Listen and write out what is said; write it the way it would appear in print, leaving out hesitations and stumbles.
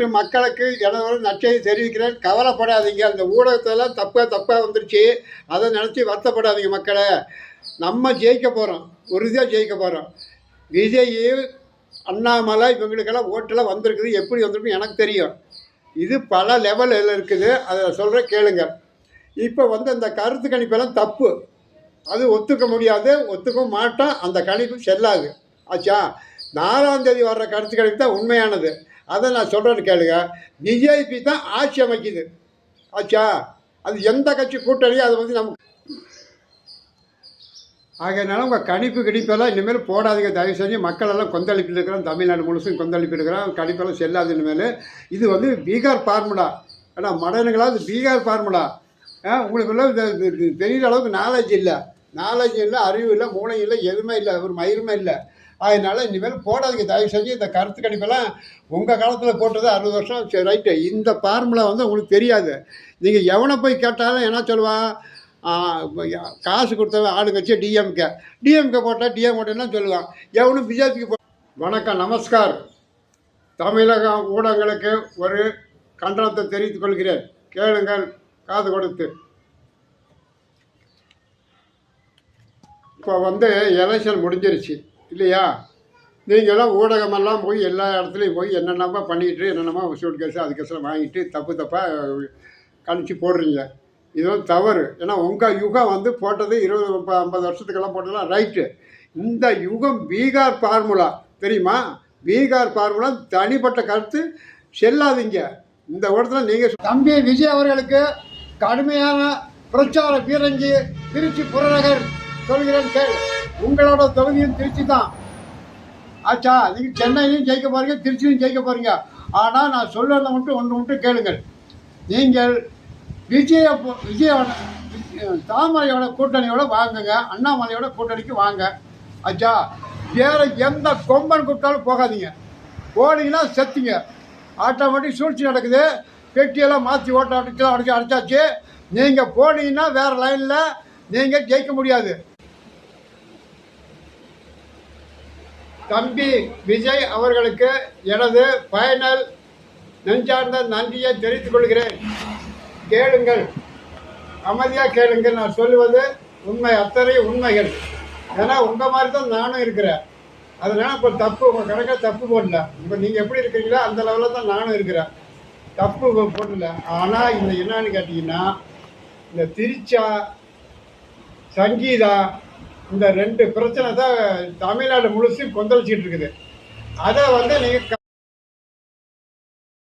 மக்களுக்கு எனது நற்செய்தி தெரிவிக்கிறேன். கவலைப்படாதீங்க. அந்த ஊடகத்தெல்லாம் தப்பாக வந்துருச்சு. அதை நினச்சி வருத்தப்படாதீங்க மக்களே. நம்ம ஜெயிக்க போகிறோம், உறுதியாக ஜெயிக்க போகிறோம். விஜய், அண்ணாமலை இவங்களுக்கெல்லாம் ஓட்டெல்லாம் வந்திருக்குது. எப்படி வந்திருக்குன்னு எனக்கு தெரியும். இது பல லெவலில் இருக்குது. அதை சொல்கிறேன் கேளுங்க. இப்போ அந்த கருத்து கணிப்பெல்லாம் தப்பு. அது ஒத்துக்க முடியாது, ஒத்துக்கவும் மாட்டோம். அந்த கணிப்பு செல்லாது. ஆச்சா, 4ஆம் தேதி வர்ற கருத்து கணிப்பு தான் உண்மையானது. அதை நான் சொல்கிறேன்னு கேளுங்க. பிஜேபி தான் ஆட்சி அமைக்குது. ஆச்சா, அது எந்த கட்சி கூட்டணியோ அது நமக்கு. ஆகையினால உங்கள் கணிப்பெல்லாம் இனிமேல் போடாதீங்க. தயவு செஞ்சு மக்களெல்லாம் கொந்தளிப்பில் இருக்கிறோம். தமிழ்நாடு முழுசும் கொந்தளிப்பில் இருக்கிறோம். கணிப்பெல்லாம் செல்லாது இனிமேல். இது பீகார் ஃபார்முலா. ஏன்னா மடனுங்களா இது பீகார் ஃபார்முலா. உங்களுக்குள்ள தெரிகிற அளவுக்கு நாலேஜ் இல்லை, அறிவு இல்லை, மூளை இல்லை, எதுவுமே இல்லை, ஒரு மயிருமே இல்லை. அதனால் இனிமேல் போடாதீங்க. தயவு செஞ்சு இந்த கருத்து கணிப்பெல்லாம் உங்கள் காலத்தில் போட்டது 60 வருஷம். சரி, ரைட்டு. இந்த ஃபார்முலா உங்களுக்கு தெரியாது. நீங்கள் எவனை போய் கேட்டாலும் என்ன சொல்லுவான்? காசு கொடுத்தவன் ஆளு கட்சி டிஎம்கே போட்டால் டிஎம் போட்டேன்னா சொல்லுவான். எவனும் பிஜேபிக்கு வணக்கம், நமஸ்கார். தமிழக ஊடகங்களுக்கு ஒரு கண்டனத்தை தெரிவித்துக் கொள்கிறேன். கேளுங்கள் காது கொடுத்து. இப்போ எலெக்ஷன் முடிஞ்சிருச்சு இல்லையா? நீங்களாம் ஊடகமெல்லாம் போய் எல்லா இடத்துலையும் போய் என்னென்னமா பண்ணிக்கிட்டு என்னென்னமா சூட் கேஸு அது கேஸில் வாங்கிட்டு தப்பாக கணிச்சு போடுறீங்க. இதுவும் தவறு. ஏன்னா உங்கள் யுகம் போட்டது 20-50 வருஷத்துக்கெல்லாம் போட்டதெல்லாம் ரைட்டு. இந்த யுகம் பீகார் ஃபார்முலா தெரியுமா? பீகார் ஃபார்முலா தனிப்பட்ட கருத்து செல்லாதீங்க. இந்த இடத்துல நீங்கள் தம்பி விஜய் அவர்களுக்கு கடுமையான பிரச்சார பீரங்கி திருச்சி புறநகர் சொல்கிறேன் கேள். உங்களோட தொகுதியும் திருச்சி தான். ஆச்சா, நீங்கள் சென்னையிலையும் ஜெயிக்க போகிறீங்க, திருச்சியிலையும் ஜெயிக்க போகிறீங்க. ஆனால் நான் சொல்லுறதை ஒன்று கேளுங்கள். நீங்கள் விஜயோட தாமரையோட கூட்டணியோட வாங்குங்க, அண்ணாமலையோட கூட்டணிக்கு வாங்க. ஆச்சா, வேறு எந்த கொம்பன் கூட்டாலும் போகாதீங்க. போனீங்கன்னா செத்துங்க. ஆட்டோமேட்டிக் சூழ்ச்சி நடக்குது. பெட்டியெல்லாம் மாற்றி அடிச்சாச்சு. நீங்கள் போனீங்கன்னா வேறு லைனில் நீங்கள் ஜெயிக்க முடியாது. தம்பி விஜய் அவர்களுக்கு எனது ஃபைனல் நெஞ்சார்ந்த நன்றியை தெரிவித்துக் கொள்கிறேன். கேளுங்கள், அமைதியாக கேளுங்கள். நான் சொல்லுவது உண்மை, அத்தனை உண்மைகள். ஏன்னா உங்கள் மாதிரி தான் நானும் இருக்கிறேன். அதனால் இப்போ தப்பு உங்கள் கணக்காக தப்பு போடல. இப்போ நீங்கள் எப்படி இருக்கிறீங்களோ அந்த லெவலில் தான் நானும் இருக்கிறேன். தப்பு போடல. ஆனால் என்னன்னு கேட்டிங்கன்னா, இந்த திருச்சா சங்கீதா இந்த 2 பிரச்சனை தான் தமிழ்நாடு முழுசும் கொந்தளிச்சிட்டு இருக்குது. அதை நீங்கள்